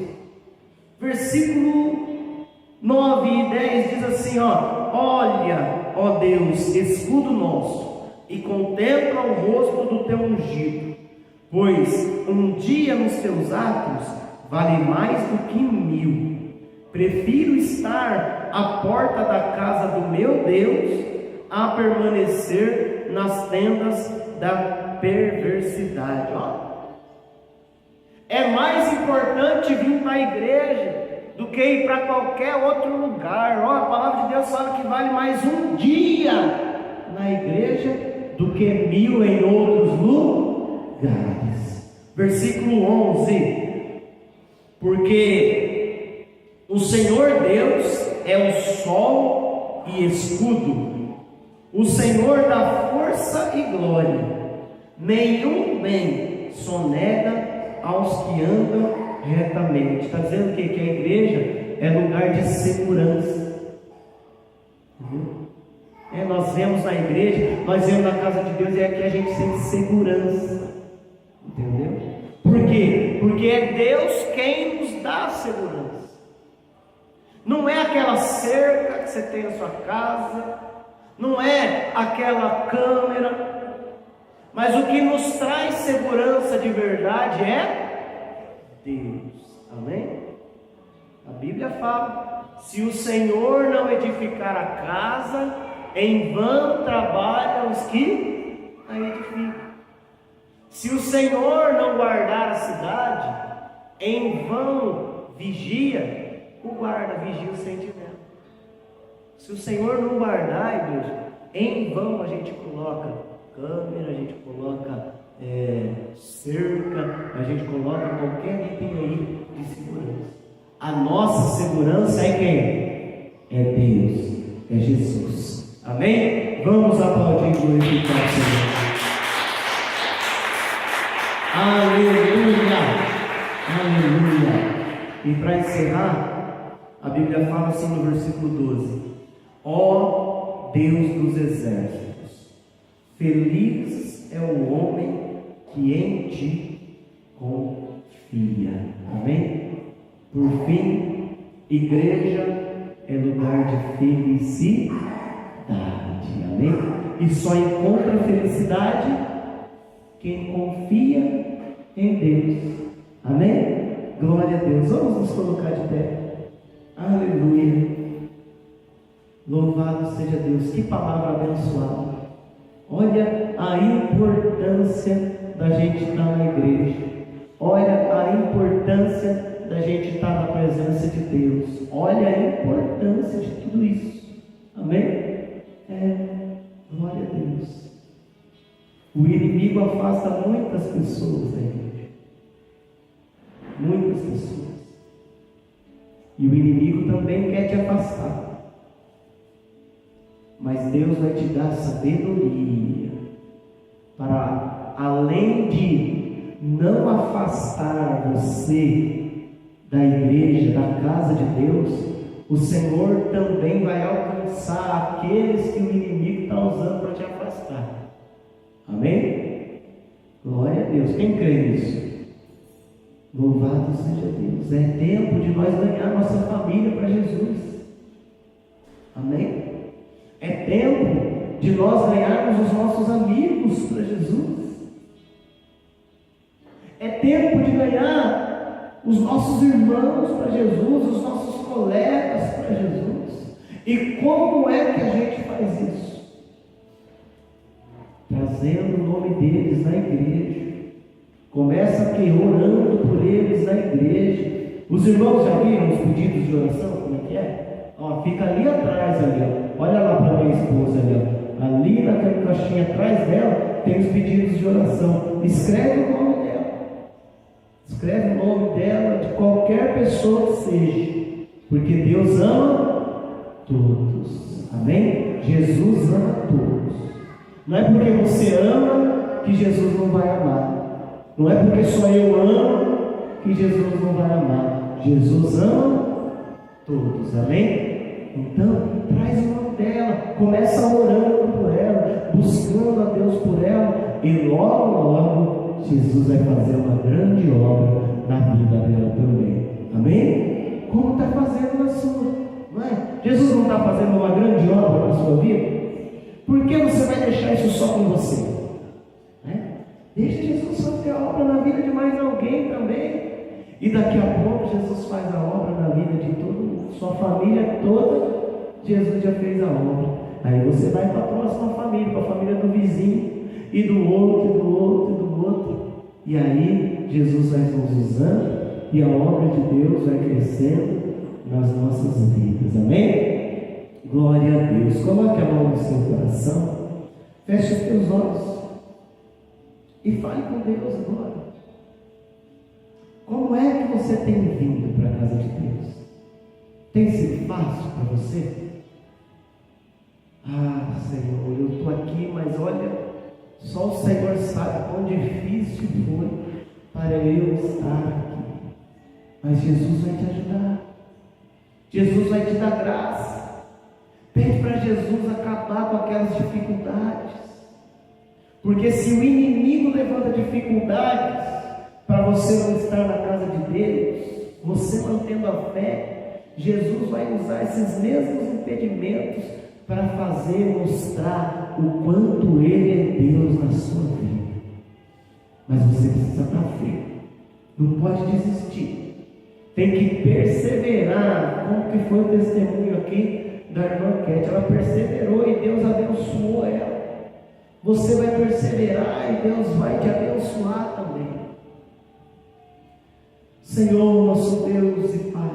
Versículo 9 e 10 diz assim, olha, ó Deus, escudo nosso, e contempla o rosto do teu ungido, pois um dia nos teus atos vale mais do que 1000. Prefiro estar à porta da casa do meu Deus a permanecer nas tendas da perversidade. É mais importante vir para a igreja do que ir para qualquer outro lugar. A palavra de Deus fala que vale mais um dia na igreja do que 1000 em outros lugares. Versículo 11: porque o Senhor Deus é o sol e escudo, o Senhor dá força e glória, nenhum bem sonega aos que andam retamente. Está dizendo o quê? Que a igreja é lugar de segurança. Nós vemos na igreja, nós vemos na casa de Deus, e é que a gente sente segurança. Entendeu? Por quê? Porque é Deus quem nos dá segurança. Não é aquela cerca que você tem na sua casa, não é aquela câmera, mas o que nos traz segurança de verdade é Deus. Amém? A Bíblia fala: se o Senhor não edificar a casa, em vão trabalham os que a edificam. Se o Senhor não guardar a cidade, em vão vigia o guarda, vigia o sentinela. Se o Senhor não guardar, igreja, em vão a gente coloca câmera, a gente coloca cerca, a gente coloca qualquer item aí de segurança. A nossa segurança é quem? É Deus, é Jesus. Amém? Vamos aplaudir e glorificar o Senhor. Aleluia! Aleluia! E para encerrar, a Bíblia fala assim no versículo 12: ó Deus dos exércitos, feliz é o homem que em ti confia. Amém? Por fim, igreja é lugar de felicidade. Amém? E só encontra felicidade quem confia em Deus. Amém? Glória a Deus. Vamos nos colocar de pé. Aleluia. Louvado seja Deus. Que palavra abençoada. Olha a importância da gente estar na igreja. Olha a importância da gente estar na presença de Deus. Olha a importância de tudo isso. Amém? Glória a Deus. O inimigo afasta muitas pessoas da igreja. Muitas pessoas. E o inimigo também quer te afastar. Mas Deus vai te dar sabedoria para, além de não afastar você da igreja, da casa de Deus, o Senhor também vai alcançar aqueles que o inimigo está usando para te afastar. Amém? Glória a Deus. Quem crê nisso? Louvado seja Deus. É tempo de nós ganhar nossa família para Jesus. Amém? É tempo de nós ganharmos os nossos amigos para Jesus. É tempo de ganhar os nossos irmãos para Jesus, os nossos colegas para Jesus. E como é que a gente faz isso? Trazendo o nome deles na igreja. Começa aqui orando por eles na igreja. Os irmãos já viram os pedidos de oração? Como é que é? Fica ali atrás, ali, ó. Olha lá para minha esposa ali, ó. Ali naquela caixinha atrás dela tem os pedidos de oração. Escreve o nome dela. Escreve o nome dela, de qualquer pessoa que seja. Porque Deus ama todos. Amém? Jesus ama todos. Não é porque você ama que Jesus não vai amar. Não é porque só eu amo que Jesus não vai amar. Jesus ama todos. Amém? Então, traz o nome dela. Começa orando por ela, buscando a Deus por ela. E logo, logo, Jesus vai fazer uma grande obra na vida dela também. Amém? Como está fazendo na sua? Não é? Jesus não está fazendo uma grande obra na sua vida? Por que você vai deixar isso só com você? Deixa Jesus fazer a obra na vida de mais alguém também. E daqui a pouco Jesus faz a obra na vida de todo mundo. Sua família toda, Jesus já fez a obra. Aí você vai para a próxima família, para a família do vizinho, e do outro, e do outro, e do outro. E aí Jesus vai nos usando e a obra de Deus vai crescendo nas nossas vidas. Amém? Glória a Deus. Coloque a mão no seu coração, feche os teus olhos e fale com Deus agora. Como é que você tem vindo para a casa de Deus? Tem sido fácil para você? Ah, Senhor, eu estou aqui, mas olha, só o Senhor sabe quão difícil foi para eu estar aqui. Mas Jesus vai te ajudar. Jesus vai te dar graça. Pede para Jesus acabar com aquelas dificuldades. Porque se o inimigo levanta dificuldades para você não estar na casa de Deus, você mantendo a fé, Jesus vai usar esses mesmos impedimentos para fazer mostrar o quanto Ele é Deus na sua vida. Mas você precisa estar firme, não pode desistir, tem que perseverar. Como que foi o testemunho aqui da irmã Kete? Ela perseverou e Deus abençoou ela. Você vai perseverar e Deus vai te abençoar também. Senhor, nosso Deus e Pai,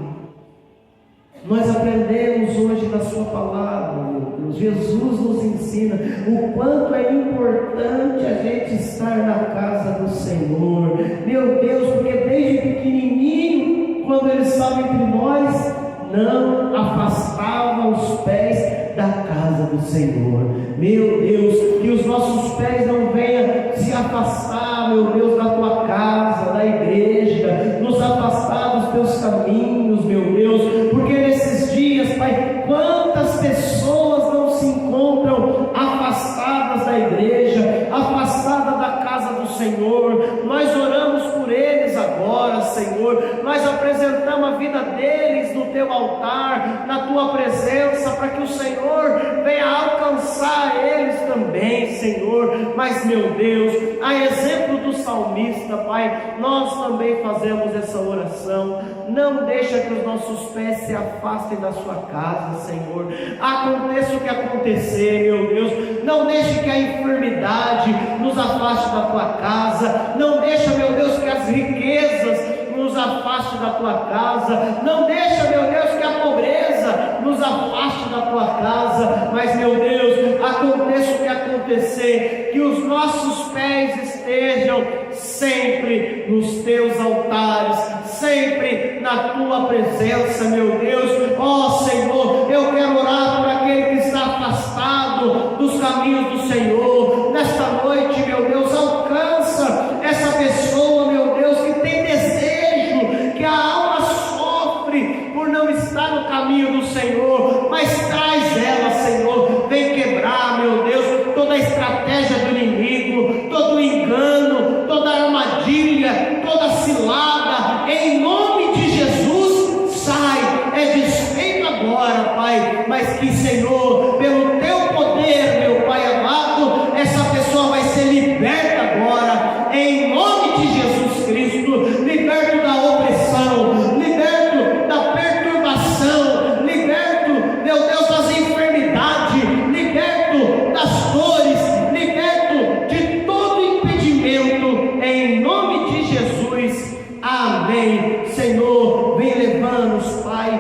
nós aprendemos hoje na sua palavra, meu Deus. Jesus nos ensina o quanto é importante a gente estar na casa do Senhor, meu Deus, porque desde pequenininho, quando Ele estava entre nós, não afastava os pés da casa do Senhor. Meu Deus, que os nossos pés não venham se afastar, meu Deus, da tua casa, da igreja, nos afastar dos teus caminhos, meu Deus, porque nesses dias, Pai, quantas pessoas não se encontram afastadas da igreja, afastadas da casa do Senhor. Nós oramos por eles agora, Senhor, nós apresentamos a vida deles no teu altar, na tua presença, para que o Senhor venha alcançar eles também, Senhor. Mas, meu Deus, a exemplo do salmista, Pai, nós também fazemos essa oração. Não deixa que os nossos pés se afastem da sua casa, Senhor. Aconteça o que acontecer, meu Deus, não deixe que a enfermidade nos afaste da tua casa. Não deixa, meu Deus, que as riquezas nos afaste da tua casa. Não deixa, meu Deus, que a pobreza nos afaste da tua casa. Mas, meu Deus, aconteça o que acontecer, que os nossos pés estejam sempre nos teus altares, sempre na tua presença, meu Deus. Ó Senhor, eu quero orar por aquele que está afastado dos caminhos do Senhor. Nesta noite, meu Deus, alcança essa pessoa, meu Deus, que tem desejo, que a alma sofre por não estar no caminho do Senhor, mas traz ela, Senhor. Vem quebrar, meu Deus, toda a estratégia do inimigo, todo o engano, toda a armadilha, toda a cilada, em nome de Jesus, sai, é desfeito agora, Pai. Mas que, Senhor, pelo teu poder, meu Pai amado, essa pessoa vai ser liberta agora, em nome de Jesus Cristo. Liberto da opressão, liberto da perturbação, liberto, meu Deus, das enfermidades, liberto das dores, liberto de todo impedimento, em nome de Jesus. Amém. Senhor, vem levando-nos, Pai,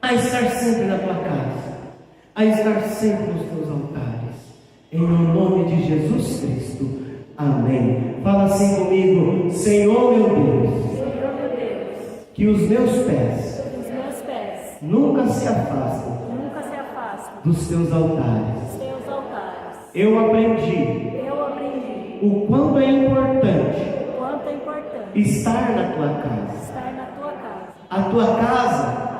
a estar sempre na tua casa, a estar sempre nos teus altares, em nome de Jesus Cristo. Amém. Fala assim comigo: Senhor meu Deus, que os meus pés nunca se afastem dos teus altares. Eu aprendi o quanto é importante estar na tua casa. A tua casa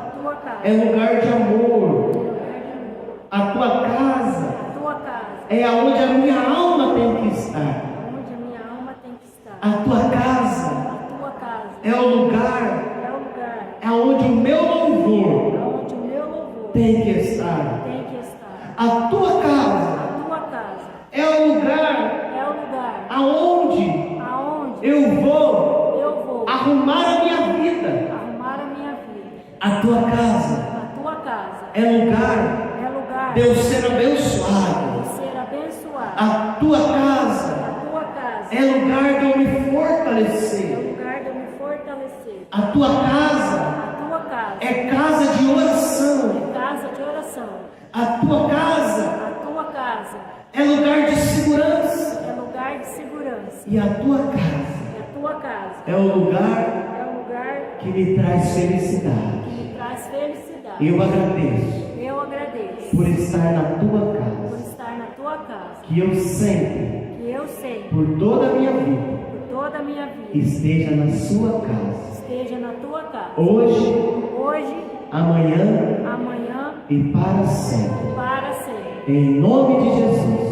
é lugar de amor. A tua casa é aonde a minha alma tem que estar. A tua casa é o lugar aonde o meu louvor tem que estar. A tua casa é o lugar aonde eu vou arrumar a minha vida. A tua casa é lugar de eu ser abençoado. A tua casa é lugar de eu me fortalecer. A tua casa é casa de oração. A tua casa é lugar de segurança. E a tua casa é o lugar que me traz felicidade. Eu agradeço por estar na tua casa. Que eu sempre, por toda a minha vida, esteja na sua casa. Hoje, amanhã e para sempre. Em nome de Jesus.